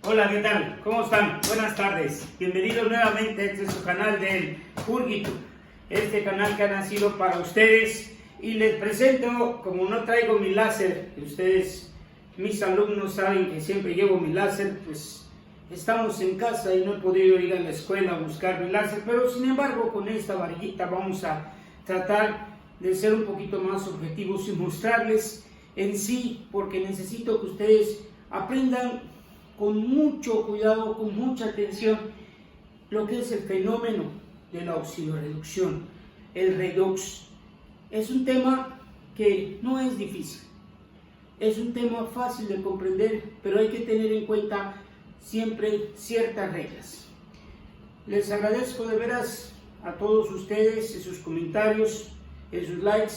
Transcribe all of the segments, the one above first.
Hola, ¿qué tal? ¿Cómo están? Buenas tardes. Bienvenidos nuevamente a este su canal del Purgito. Este canal que ha nacido para ustedes. Y les presento, como no traigo mi láser, que ustedes, mis alumnos, saben que siempre llevo mi láser, pues estamos en casa y no he podido ir a la escuela a buscar mi láser, pero sin embargo con esta varillita vamos a tratar de ser un poquito más objetivos y mostrarles en sí, porque necesito que ustedes aprendan con mucho cuidado, con mucha atención, lo que es el fenómeno de la oxidorreducción, el redox. Es un tema que no es difícil, es un tema fácil de comprender, pero hay que tener en cuenta siempre ciertas reglas. Les agradezco de veras a todos ustedes en sus comentarios, en sus likes,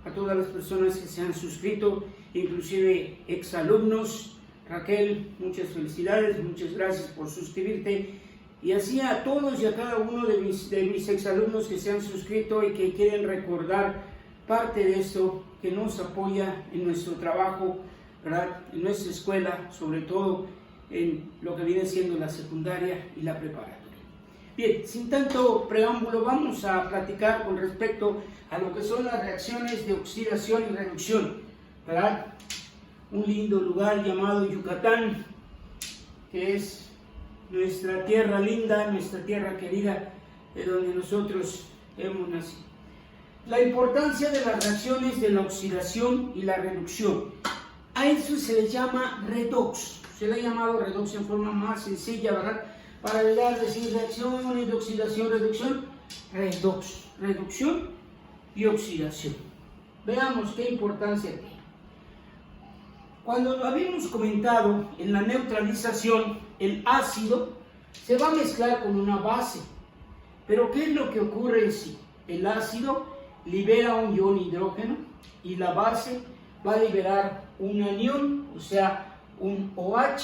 a todas las personas que se han suscrito, inclusive exalumnos. Raquel, muchas felicidades, muchas gracias por suscribirte, y así a todos y a cada uno de mis exalumnos que se han suscrito y que quieren recordar parte de esto que nos apoya en nuestro trabajo, ¿verdad? En nuestra escuela, sobre todo en lo que viene siendo la secundaria y la preparatoria. Bien, sin tanto preámbulo, vamos a platicar con respecto a lo que son las reacciones de oxidación y reducción, ¿verdad? Un lindo lugar llamado Yucatán, que es nuestra tierra linda, nuestra tierra querida, de donde nosotros hemos nacido. La importancia de las reacciones de la oxidación y la reducción. A eso se le llama redox. Se le ha llamado redox en forma más sencilla, ¿verdad? Para decir reacciones de oxidación, reducción, redox, reducción y oxidación. Veamos qué importancia tiene. Cuando lo habíamos comentado en la neutralización, el ácido se va a mezclar con una base. Pero ¿qué es lo que ocurre en sí? El ácido libera un ion hidrógeno y la base va a liberar un anión, o sea, un OH.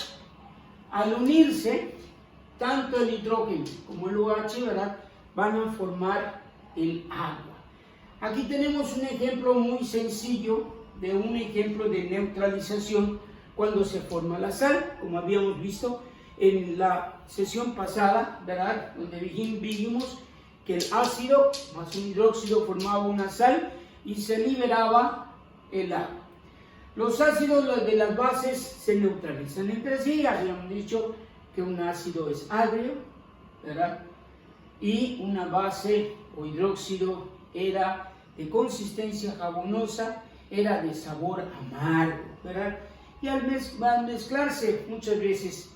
Al unirse, tanto el hidrógeno como el OH, ¿verdad?, van a formar el agua. Aquí tenemos un ejemplo muy sencillo de un ejemplo de neutralización cuando se forma la sal, como habíamos visto en la sesión pasada, ¿verdad?, donde vimos que el ácido más un hidróxido formaba una sal y se liberaba el agua. Los ácidos de las bases se neutralizan entre sí. Habíamos dicho que un ácido es agrio, ¿verdad?, y una base o hidróxido era de consistencia jabonosa, era de sabor amargo, ¿verdad? Y al mezclarse muchas veces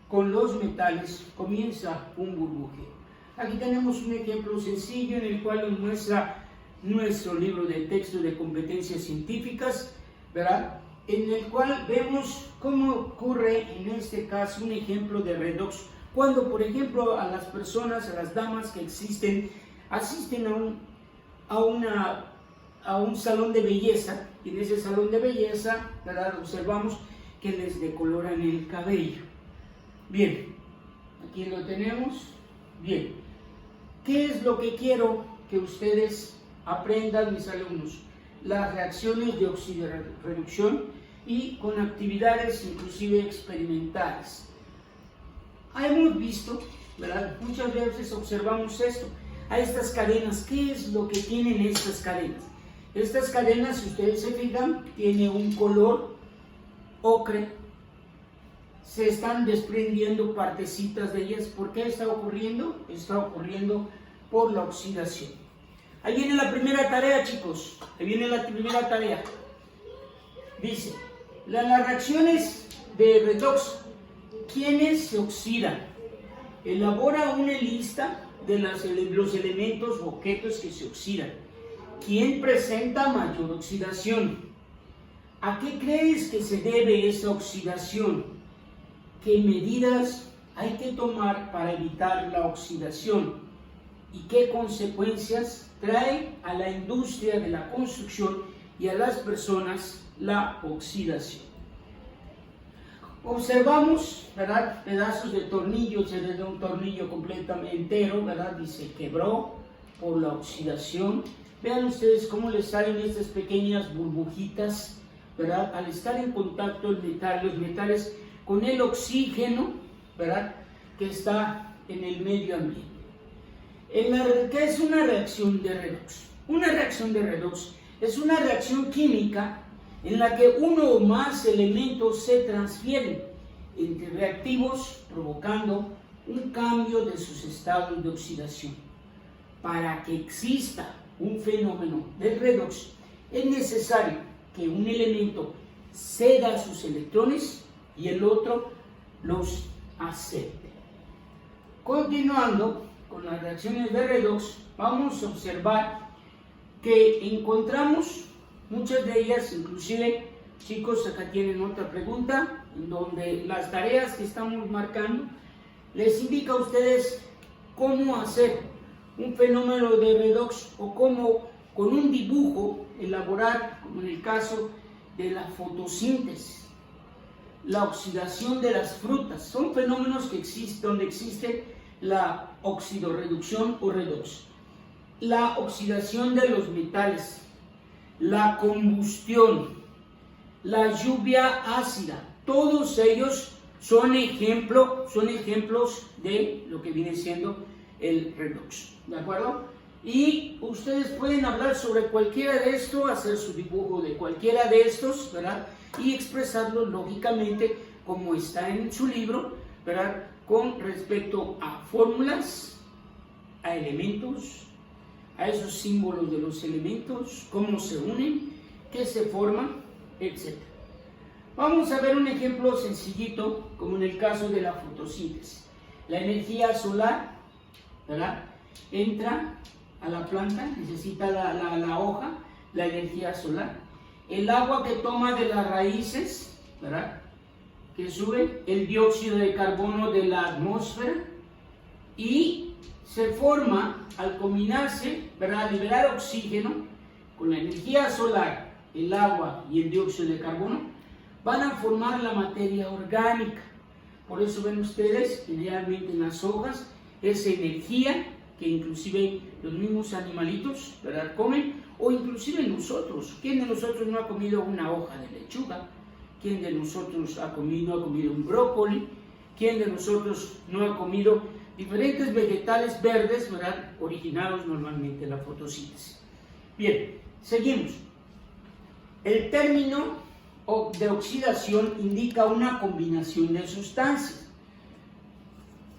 con los metales comienza un burbujeo. Aquí tenemos un ejemplo sencillo en el cual nos muestra nuestro libro de texto de competencias científicas, ¿verdad?, en el cual vemos cómo ocurre en este caso un ejemplo de redox, cuando por ejemplo a las personas, a las damas que asisten a un salón de belleza, y en ese salón de belleza, ¿verdad?, observamos que les decoloran el cabello. Bien, aquí lo tenemos. Bien, ¿qué es lo que quiero que ustedes aprendan, mis alumnos? Las reacciones de oxidorreducción y con actividades inclusive experimentales. Hemos visto, ¿verdad?, muchas veces observamos esto, a estas cadenas. ¿Qué es lo que tienen estas cadenas? Estas cadenas, si ustedes se fijan, tienen un color ocre. Se están desprendiendo partecitas de ellas. ¿Por qué está ocurriendo? Está ocurriendo por la oxidación. Ahí viene la primera tarea, chicos. Ahí viene la primera tarea. Dice, las reacciones de redox, ¿quiénes se oxidan? Elabora una lista de los elementos o objetos que se oxidan. ¿Quién presenta mayor oxidación? ¿A qué crees que se debe esa oxidación? ¿Qué medidas hay que tomar para evitar la oxidación? ¿Y qué consecuencias trae a la industria de la construcción y a las personas la oxidación? Observamos, ¿verdad?, pedazos de tornillos, desde un tornillo completamente entero, ¿verdad?, y se quebró por la oxidación. Vean ustedes cómo les salen estas pequeñas burbujitas, ¿verdad?, al estar en contacto los metales con el oxígeno, ¿verdad?, que está en el medio ambiente. ¿Qué es una reacción de redox? Una reacción de redox es una reacción química en la que uno o más elementos se transfieren entre reactivos, provocando un cambio de sus estados de oxidación. Para que exista un fenómeno de redox, es necesario que un elemento ceda sus electrones y el otro los acepte. Continuando con las reacciones de redox, vamos a observar que encontramos muchas de ellas, inclusive, chicos, acá tienen otra pregunta, en donde las tareas que estamos marcando les indica a ustedes cómo hacer un fenómeno de redox o cómo con un dibujo elaborar, como en el caso de la fotosíntesis, la oxidación de las frutas. Son fenómenos que donde existe la oxidorreducción o redox, la oxidación de los metales, la combustión, la lluvia ácida. Todos ellos son ejemplos de lo que viene siendo el redox, ¿de acuerdo? Y ustedes pueden hablar sobre cualquiera de estos, hacer su dibujo de cualquiera de estos, ¿verdad?, y expresarlo lógicamente como está en su libro, ¿verdad?, con respecto a fórmulas, a elementos, a esos símbolos de los elementos, cómo se unen, qué se forman, etc. Vamos a ver un ejemplo sencillito, como en el caso de la fotosíntesis. La energía solar, ¿verdad?, entra a la planta, necesita la hoja, la energía solar. El agua que toma de las raíces, ¿verdad?, que sube, el dióxido de carbono de la atmósfera, y se forma, al combinarse, ¿verdad?, liberar oxígeno con la energía solar, el agua y el dióxido de carbono, van a formar la materia orgánica. Por eso ven ustedes, generalmente en las hojas, esa energía que inclusive los mismos animalitos, ¿verdad?, comen, o inclusive nosotros. ¿Quién de nosotros no ha comido una hoja de lechuga? ¿Quién de nosotros no ha comido un brócoli? ¿Quién de nosotros no ha comido diferentes vegetales verdes, ¿verdad?, originados normalmente de la fotosíntesis? Bien, seguimos. El término de oxidación indica una combinación de sustancias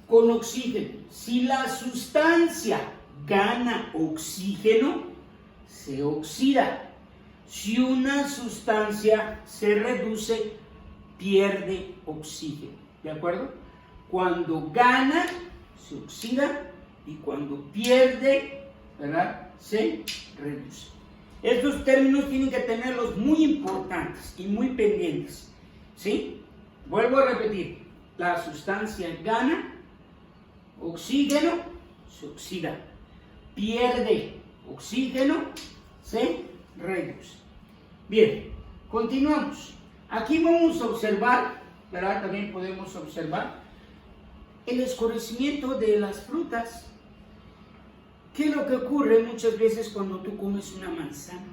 con oxígeno. Si la sustancia gana oxígeno, se oxida. Si una sustancia se reduce, pierde oxígeno. ¿De acuerdo? Cuando gana, se oxida, y cuando pierde, ¿verdad?, se reduce. Estos términos tienen que tenerlos muy importantes y muy pendientes, ¿sí? Vuelvo a repetir. La sustancia gana oxígeno, se oxida. Pierde oxígeno, se reduce. Bien, continuamos. Aquí vamos a observar, ¿verdad?, también podemos observar el escurrimiento de las frutas. ¿Qué es lo que ocurre muchas veces cuando tú comes una manzana?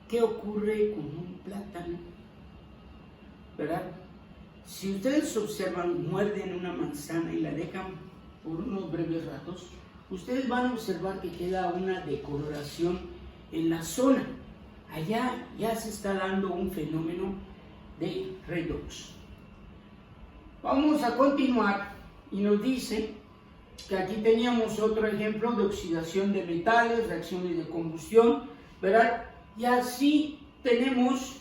¿Qué ocurre con un plátano? ¿Verdad? Si ustedes observan, muerden una manzana y la dejan por unos breves ratos, ustedes van a observar que queda una decoloración en la zona. Allá ya se está dando un fenómeno de redox. Vamos a continuar y nos dice que aquí teníamos otro ejemplo de oxidación de metales, reacciones de combustión, ¿verdad? Y así tenemos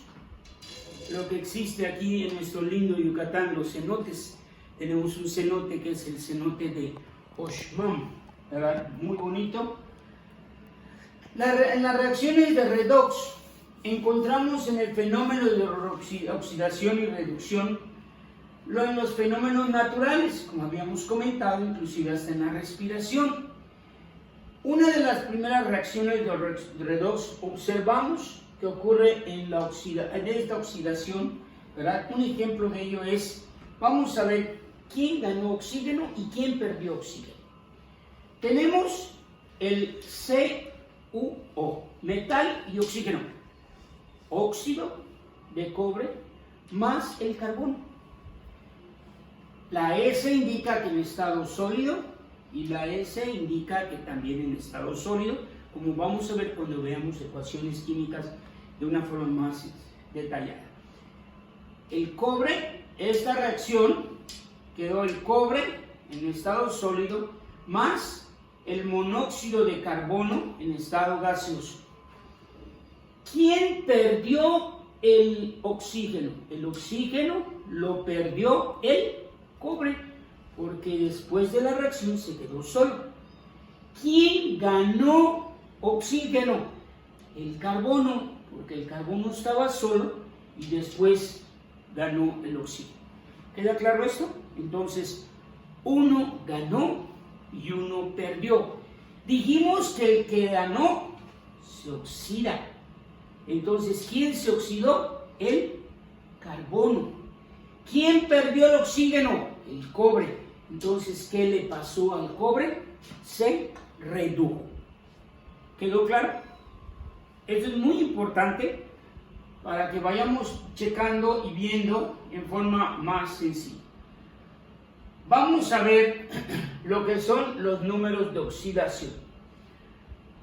lo que existe aquí en nuestro lindo Yucatán, los cenotes. Tenemos un cenote que es el cenote de Oshman, ¿verdad? Muy bonito. En las reacciones de redox encontramos en el fenómeno de oxidación y reducción en los fenómenos naturales, como habíamos comentado, inclusive hasta en la respiración. Una de las primeras reacciones de redox observamos que ocurre en esta oxidación, ¿verdad? Un ejemplo de ello es, vamos a ver quién ganó oxígeno y quién perdió oxígeno. Tenemos el CuO, metal y oxígeno, óxido de cobre más el carbono. La S indica que en estado sólido y la S indica que también en estado sólido, como vamos a ver cuando veamos ecuaciones químicas de una forma más detallada. El cobre, esta reacción quedó el cobre en estado sólido más el monóxido de carbono en estado gaseoso. ¿Quién perdió el oxígeno? El oxígeno lo perdió el cobre, porque después de la reacción se quedó solo. ¿Quién ganó oxígeno? El carbono, porque el carbono estaba solo y después ganó el oxígeno. ¿Queda claro esto? Entonces, uno ganó y uno perdió. Dijimos que el que ganó se oxida. Entonces, ¿quién se oxidó? El carbono. ¿Quién perdió el oxígeno? El cobre. Entonces, ¿qué le pasó al cobre? Se redujo. ¿Quedó claro? Esto es muy importante para que vayamos checando y viendo en forma más sencilla. Vamos a ver lo que son los números de oxidación.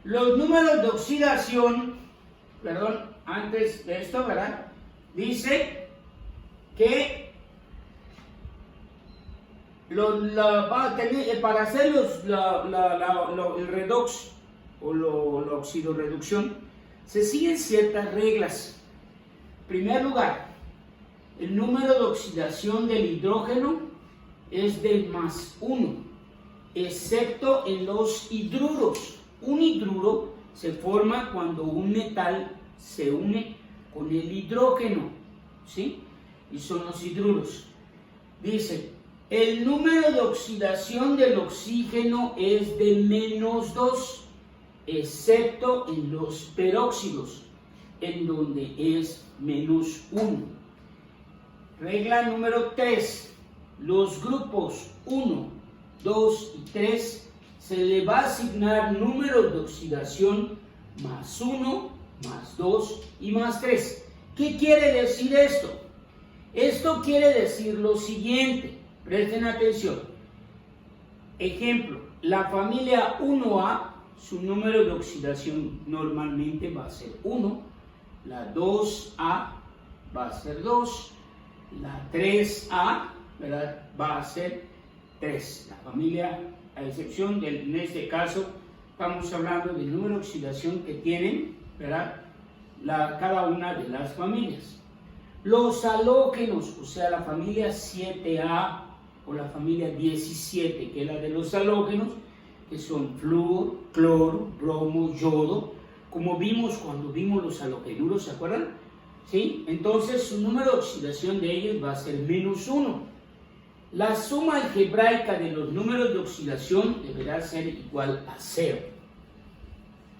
Los números de oxidación, perdón, antes de esto, ¿verdad? Dice que para hacer el redox o la oxidorreducción, se siguen ciertas reglas. En primer lugar, el número de oxidación del hidrógeno es del más 1, excepto en los hidruros. Un hidruro se forma cuando un metal se une con el hidrógeno, ¿sí? Y son los hidruros. Dice, el número de oxidación del oxígeno es de -2, excepto en los peróxidos, en donde es -1. Regla número 3. Los grupos 1, 2 y 3 se le va a asignar números de oxidación +1, +2 y +3. ¿Qué quiere decir esto? Esto quiere decir lo siguiente, presten atención. Ejemplo, la familia 1A, su número de oxidación normalmente va a ser 1, la 2A va a ser 2, la 3A, ¿verdad?, va a ser 3. La familia, a excepción de, en este caso, estamos hablando del número de oxidación que tienen, ¿verdad?, cada una de las familias. Los halógenos, o sea, la familia 7A o la familia 17, que es la de los halógenos, que son flúor, cloro, bromo, yodo, como vimos cuando vimos los halogenuros, ¿se acuerdan? ¿Sí? Entonces, su número de oxidación de ellos va a ser -1. La suma algebraica de los números de oxidación deberá ser igual a 0.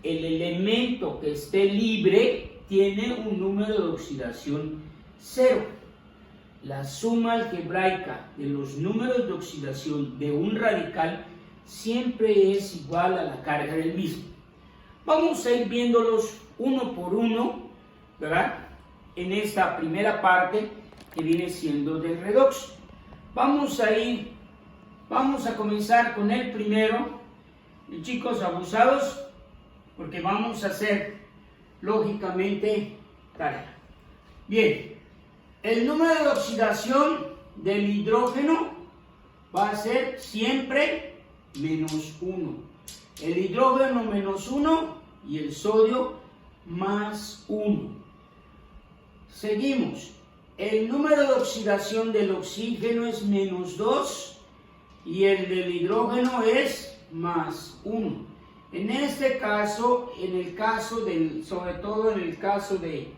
El elemento que esté libre tiene un número de oxidación 0. La suma algebraica de los números de oxidación de un radical siempre es igual a la carga del mismo. Vamos a ir viéndolos uno por uno, ¿verdad?, en esta primera parte que viene siendo del redox. Vamos a comenzar con el primero, y chicos abusados, porque vamos a hacer lógicamente tarea. Bien, el número de oxidación del hidrógeno va a ser siempre -1. El hidrógeno -1 y el sodio +1. Seguimos. El número de oxidación del oxígeno es -2 y el del hidrógeno es +1. En este caso, sobre todo en el caso de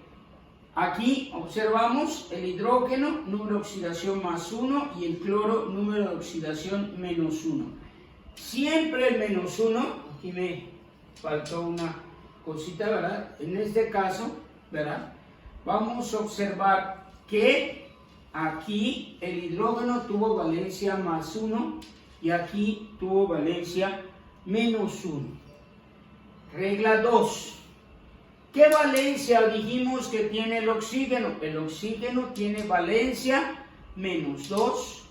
aquí, observamos el hidrógeno, número de oxidación +1 y el cloro, número de oxidación -1. Siempre el -1, aquí me faltó una cosita, ¿verdad? En este caso, ¿verdad?, vamos a observar que aquí el hidrógeno tuvo valencia +1 y aquí tuvo valencia -1. Regla 2. ¿Qué valencia dijimos que tiene el oxígeno? El oxígeno tiene valencia -2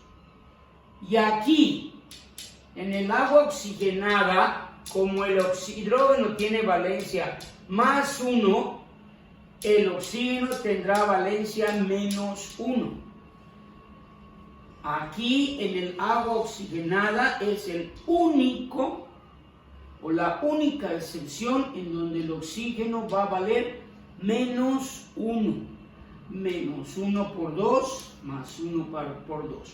Y aquí, en el agua oxigenada, como el hidrógeno tiene valencia más 1, el oxígeno tendrá valencia menos 1. Aquí en el agua oxigenada es el único o la única excepción en donde el oxígeno va a valer menos 1. Menos 1 por 2 más 1 por 2.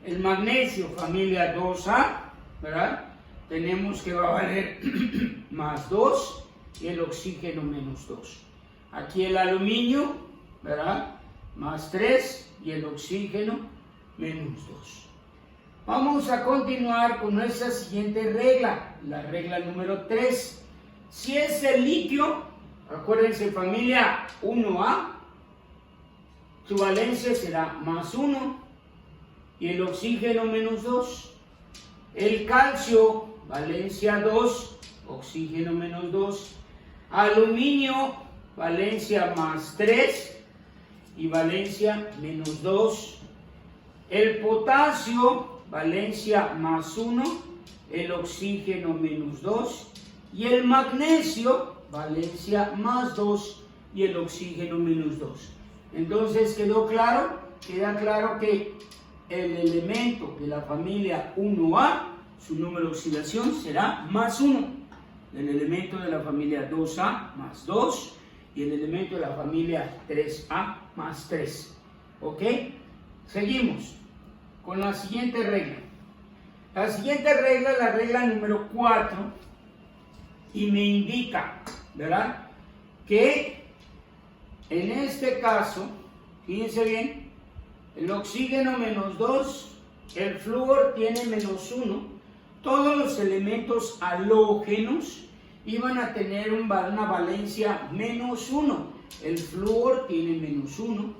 El magnesio, familia 2A, ¿verdad? Tenemos que va a valer más 2 y el oxígeno menos 2. Aquí el aluminio, ¿verdad? Más 3 y el oxígeno menos 2. Vamos a continuar con nuestra siguiente regla, la regla número 3. Si es el litio, acuérdense familia 1A, su valencia será más 1 y el oxígeno menos 2. El calcio, valencia 2, oxígeno menos 2. Aluminio, valencia más 3 y valencia menos 2. El potasio, valencia más 1, el oxígeno menos 2. Y el magnesio, valencia más 2 y el oxígeno menos 2. Entonces, ¿quedó claro? Queda claro que el elemento de la familia 1A, su número de oxidación será más 1. El elemento de la familia 2A más 2 y el elemento de la familia 3A más 3. ¿Ok? Seguimos con la siguiente regla. La siguiente regla es la regla número 4 y me indica, ¿verdad? Que en este caso, fíjense bien, el oxígeno menos 2, el flúor tiene menos 1, todos los elementos halógenos iban a tener una valencia menos 1. El flúor tiene menos 1,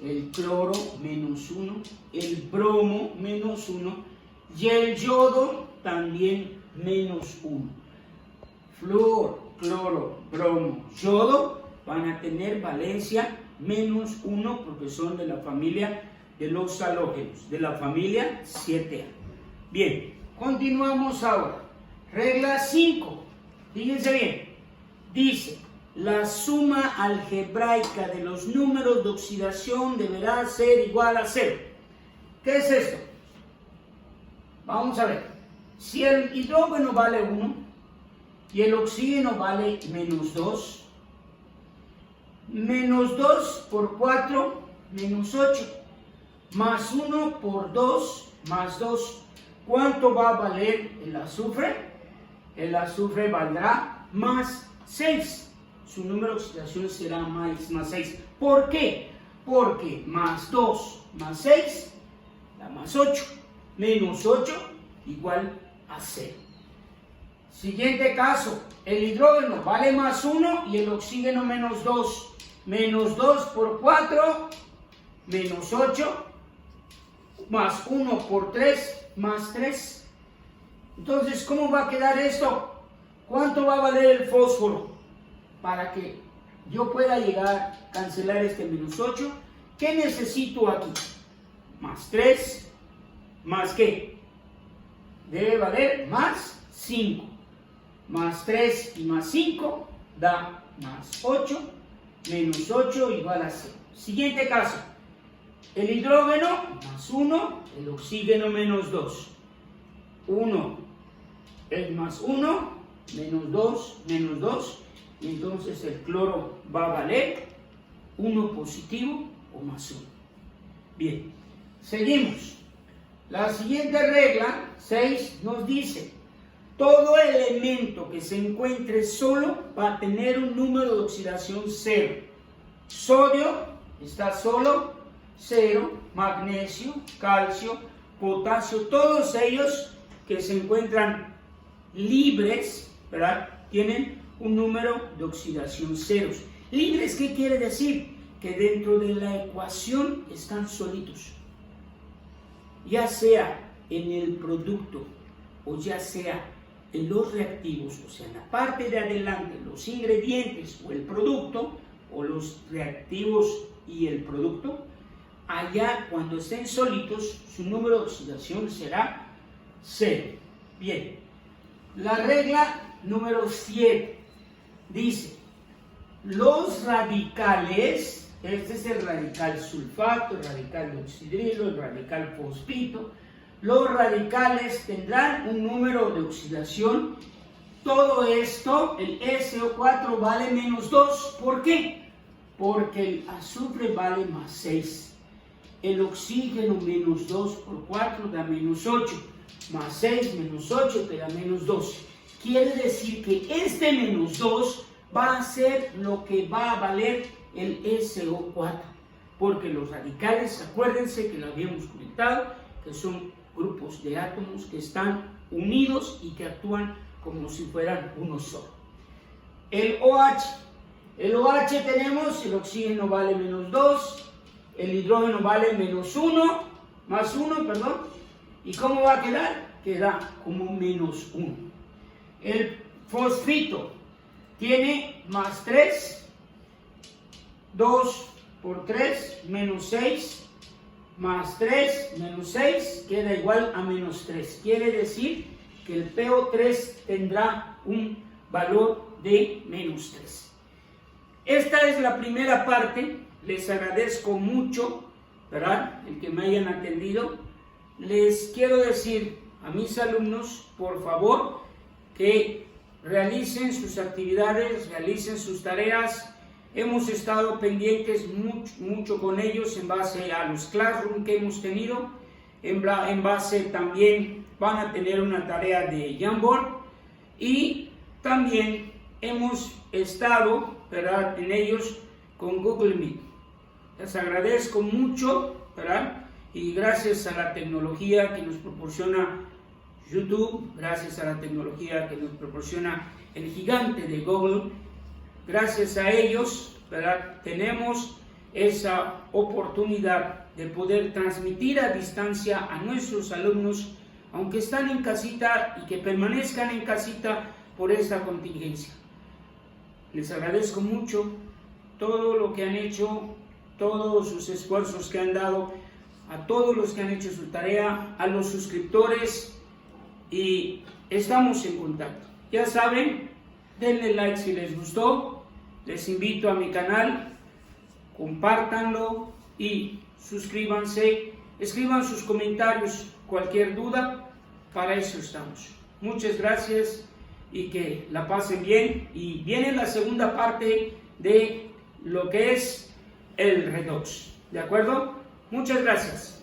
el cloro menos 1, el bromo menos 1 y el yodo también menos 1. Flúor, cloro, bromo, yodo van a tener valencia menos 1 porque son de la familia de los halógenos, de la familia 7A. Bien, continuamos ahora. Regla 5. Fíjense bien. Dice, la suma algebraica de los números de oxidación deberá ser igual a 0. ¿Qué es esto? Vamos a ver. Si el hidrógeno vale 1 y el oxígeno vale menos 2, menos 2 por 4, menos 8, más 1 por 2, más 2. ¿Cuánto va a valer el azufre? El azufre valdrá más 6. Su número de oxidación será más 6. ¿Por qué? Porque más 2 más 6 da más 8. Menos 8 igual a 0. Siguiente caso. El hidrógeno vale más 1 y el oxígeno menos 2. Menos 2 por 4, menos 8, más 1 por 3, más 3. Entonces, ¿cómo va a quedar esto? ¿Cuánto va a valer el fósforo? Para que yo pueda llegar a cancelar este menos 8, ¿qué necesito aquí? Más 3, ¿más qué? Debe valer más 5. Más 3 y más 5 da más 8. Menos 8 igual a 0. Siguiente caso. El hidrógeno más 1, el oxígeno menos 2. 1 es más 1, menos 2, menos 2. Y entonces el cloro va a valer 1 positivo o más 1. Bien, seguimos. La siguiente regla, 6, nos dice: todo elemento que se encuentre solo va a tener un número de oxidación 0. Sodio está solo, 0. Magnesio, calcio, potasio, todos ellos que se encuentran libres, ¿verdad? Tienen un número de oxidación 0. ¿Libres qué quiere decir? Que dentro de la ecuación están solitos. Ya sea en el producto o ya sea en los reactivos, o sea, en la parte de adelante, los ingredientes o el producto, o los reactivos y el producto, allá cuando estén solitos, su número de oxidación será 0. Bien, la regla número 7 dice, los radicales, este es el radical sulfato, el radical de oxidrilo, el radical fosfito, los radicales tendrán un número de oxidación. Todo esto, el SO4 vale menos 2. ¿Por qué? Porque el azufre vale más 6. El oxígeno menos 2 por 4 da menos 8. Más 6 menos 8 te da menos 12. Quiere decir que este menos 2 va a ser lo que va a valer el SO4. Porque los radicales, acuérdense que lo habíamos comentado, que son grupos de átomos que están unidos y que actúan como si fueran uno solo. El OH tenemos, el oxígeno vale menos 2, el hidrógeno vale menos 1, más 1, perdón. ¿Y cómo va a quedar? Queda como menos 1. El fosfito tiene más 3, 2 por 3, menos 6, más 3, menos 6, queda igual a menos 3. Quiere decir que el PO3 tendrá un valor de menos 3. Esta es la primera parte. Les agradezco mucho, ¿verdad?, el que me hayan atendido. Les quiero decir a mis alumnos, por favor, que realicen sus actividades, realicen sus tareas. Hemos estado pendientes mucho con ellos en base a los classroom que hemos tenido, en base también van a tener una tarea de Jamboard y también hemos estado, ¿verdad?, en ellos con Google Meet. Les agradezco mucho, ¿verdad?, y gracias a la tecnología que nos proporciona YouTube, gracias a la tecnología que nos proporciona el gigante de Google, gracias a ellos, ¿verdad?, tenemos esa oportunidad de poder transmitir a distancia a nuestros alumnos, aunque están en casita, y que permanezcan en casita por esta contingencia. Les agradezco mucho todo lo que han hecho, todos sus esfuerzos que han dado, a todos los que han hecho su tarea, a los suscriptores, y estamos en contacto. Ya saben, denle like si les gustó, les invito a mi canal, compártanlo y suscríbanse, escriban sus comentarios, cualquier duda, para eso estamos. Muchas gracias y que la pasen bien, y viene la segunda parte de lo que es el redox, ¿de acuerdo? Muchas gracias.